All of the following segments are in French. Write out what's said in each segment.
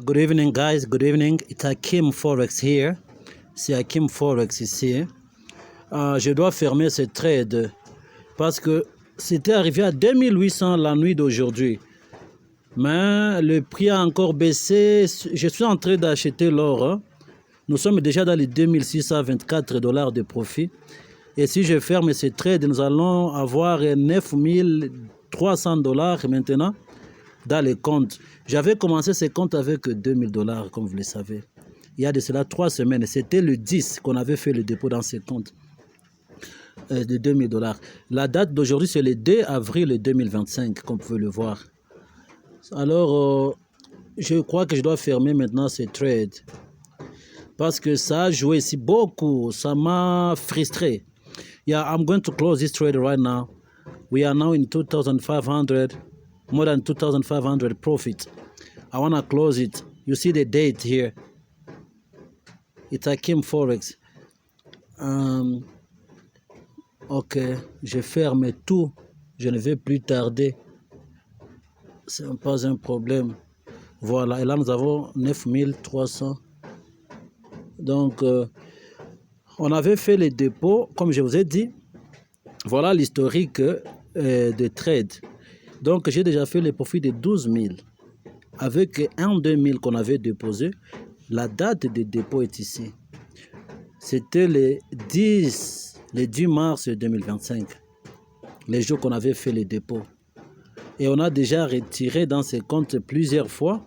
Good evening, guys. Good evening. It's Hakim Forex here. C'est Hakim Forex ici. Je dois fermer ce trade parce que c'était arrivé à 2800 la nuit d'aujourd'hui. Mais le prix a encore baissé. Je suis en train d'acheter l'or. Hein. Nous sommes déjà dans les 2624 $ de profit. Et si je ferme ce trade, nous allons avoir 9300 $ maintenant dans les comptes. J'avais commencé ce compte avec 2000 $, comme vous le savez. Il y a de cela 3 semaines. C'était le 10 qu'on avait fait le dépôt dans ce compte de 2000 $. La date d'aujourd'hui, c'est le 2 avril 2025, comme vous pouvez le voir. Alors, je crois que je dois fermer maintenant ce trade. Parce que ça a joué ici beaucoup. Ça m'a frustré. Yeah, I'm going to close this trade right now. We are now in 2,500. More than 2,500 profit. I want to close it. You see the date here. It's Hakim Forex. Ok, je ferme tout. Je ne vais plus tarder. Ce n'est pas un problème. Voilà, et là nous avons 9300. Donc, on avait fait les dépôts, comme je vous ai dit. Voilà l'historique de trade. Donc, j'ai déjà fait les profits de 12 000 avec un 2000 qu'on avait déposé. La date de dépôt est ici. C'était le 10 mars 2025, les jours qu'on avait fait les dépôts. Et on a déjà retiré dans ces comptes plusieurs fois.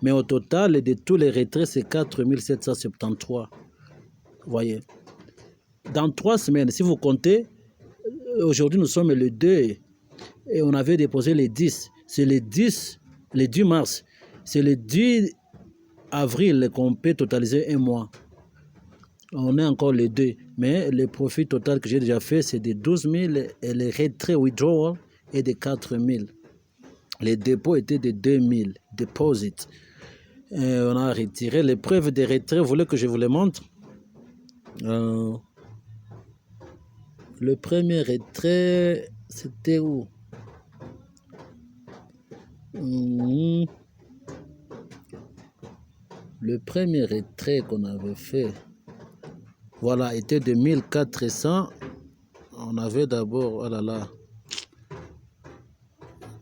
Mais au total, de tous les retraits, c'est 4773. Vous voyez. Dans 3 semaines, si vous comptez, aujourd'hui, nous sommes le 2 et on avait déposé les 10. C'est le 10 mars. C'est le 10 avril qu'on peut totaliser un mois. On est encore le 2. Mais le profit total que j'ai déjà fait, c'est de 12 000 et le retrait withdrawal est de 4 000. Les dépôts étaient de 2 000. Deposit. On a retiré les preuves de retrait. Vous voulez que je vous les montre? Le premier retrait, c'était où? Le premier retrait qu'on avait fait, voilà, était de 1400. On avait d'abord, oh là là,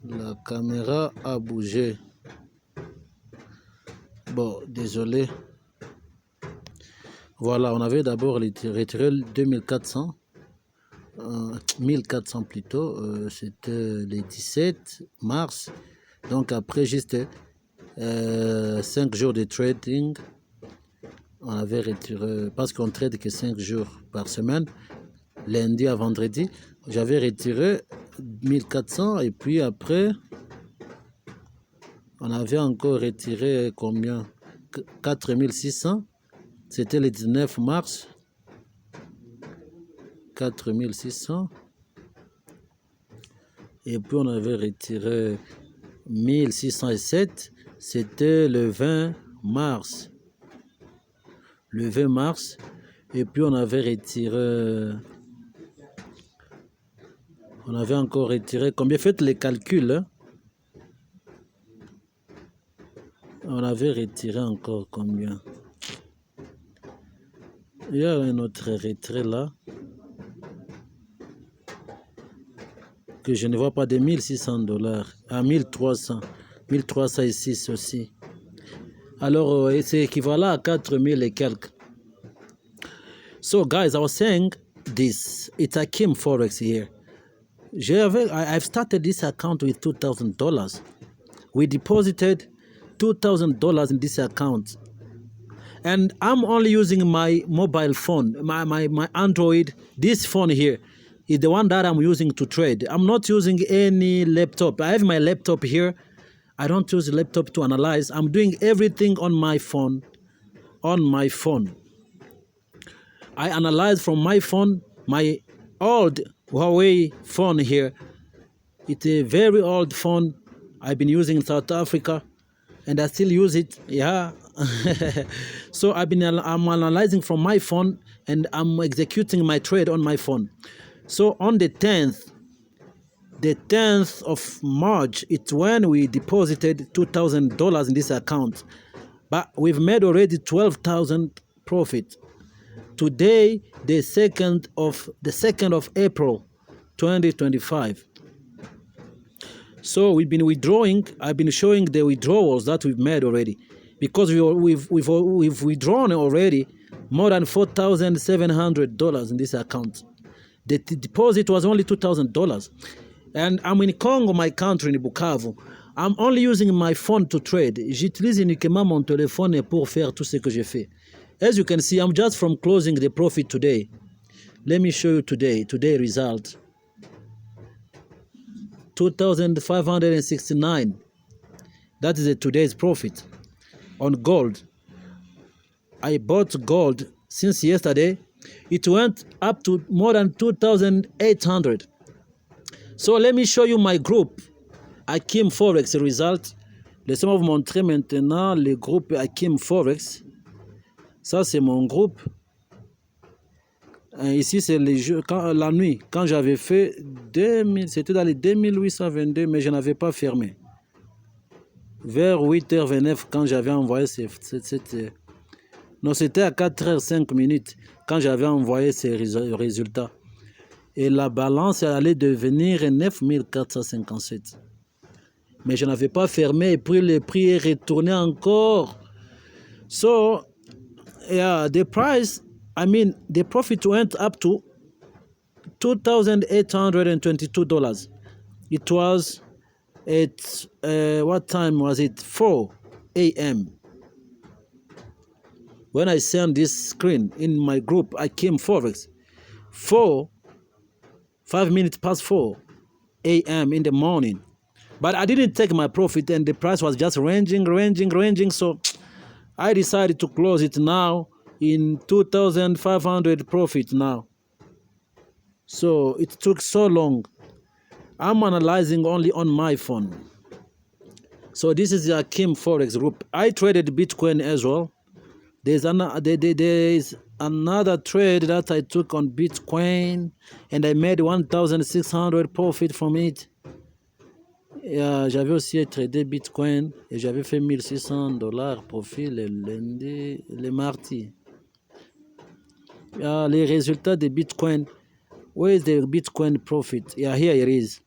la caméra a bougé. Bon, désolé. Voilà, on avait d'abord retiré 2400. 1400 plutôt, c'était le 17 mars. Donc après juste 5 jours de trading, on avait retiré, parce qu'on trade que 5 jours par semaine, lundi à vendredi, j'avais retiré 1400 et puis après, on avait encore retiré combien? 4600, c'était le 19 mars. 4600 et puis on avait retiré 1607, c'était le 20 mars. Le 20 mars, et puis on avait retiré, on avait encore retiré combien? Faites les calculs, hein? On avait retiré encore combien? Il y a un autre retrait là que je ne vois pas, de 1600 $ à 1300, 1306 aussi. Alors, c'est équivalent à 4000 et quelques. So, guys, I was saying this. It's Hakim Forex here. I've started this account with $2,000. We deposited $2,000 in this account. And I'm only using my mobile phone, my Android. This phone here is the one that I'm using to trade. I'm not using any laptop. I have my laptop here. I don't use the laptop to analyze. I'm doing everything on my phone. I analyze from my phone, my old Huawei phone here. It's a very old phone I've been using in South Africa, and I still use it. Yeah. So I'm analyzing from my phone, and I'm executing my trade on my phone. So on the 10th the 10th of March, it's when we deposited $2,000 in this account. But we've made already 12,000 profit. Today, the 2nd of April, 2025. So we've been withdrawing. I've been showing the withdrawals that we've made already, because we've withdrawn already more than $4,700 in this account. The deposit was only $2,000. And I'm in Congo, my country, in Bukavu. I'm only using my phone to trade. J'utilise uniquement mon téléphone pour faire tout ce que je fais. As you can see, I'm just from closing the profit today. Let me show you today result. 2,569. That is today's profit on gold. I bought gold since yesterday. It went up to more than 2,800. So let me show you my group, Hakim Forex result. Laissez-moi vous montrer maintenant le groupe Hakim Forex. Ça, c'est mon groupe. Ici, c'est la nuit. Quand j'avais fait, c'était dans les 2822, mais je n'avais pas fermé. Vers 8h29, quand j'avais envoyé non, c'était à 4h05 quand j'avais envoyé ces résultats. Et la balance allait devenir 9457. Mais je n'avais pas fermé, et puis le prix est retourné encore. So, yeah, the profit went up to $2,822. It was at, what time was it? 4 a.m. When I sent this screen in my group, Hakim Forex, 5 minutes past 4 a.m. in the morning. But I didn't take my profit, and the price was just ranging. So I decided to close it now in 2,500 profit now. So it took so long. I'm analyzing only on my phone. So this is the Hakim Forex group. I traded Bitcoin as well. There's another trade that I took on Bitcoin, and I made 1,600 profit from it. J'avais aussi tradé Bitcoin et j'avais fait $1,600 profit le mardi. Les résultats de Bitcoin. Where is the Bitcoin profit? Yeah, here it is.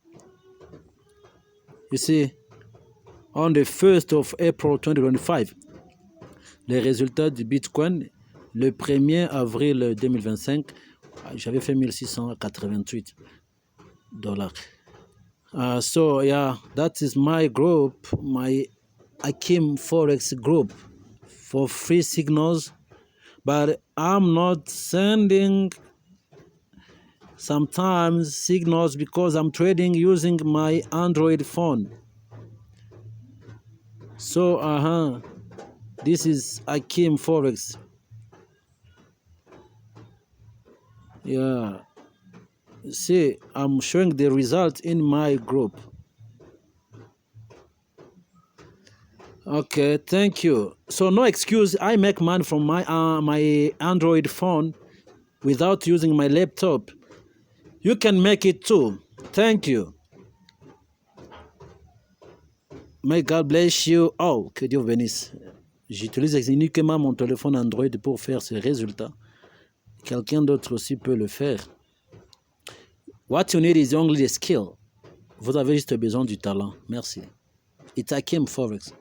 You see, on the 1st of April 2025, les résultats du Bitcoin, le 1er avril 2025, j'avais fait $1,688. So yeah, that is my group, my Hakim Forex group for free signals, but I'm not sending sometimes signals because I'm trading using my Android phone. So this is Hakim Forex. Yeah. See, I'm showing the result in my group. Okay, thank you. So no excuse, I make money from my Android phone without using my laptop. You can make it too. Thank you. May God bless you all. Que Dieu vous bénisse. J'utilise uniquement mon téléphone Android pour faire ces résultats. Quelqu'un d'autre aussi peut le faire. What you need is only the skill. Vous avez juste besoin du talent. Merci. It's Hakim Forex.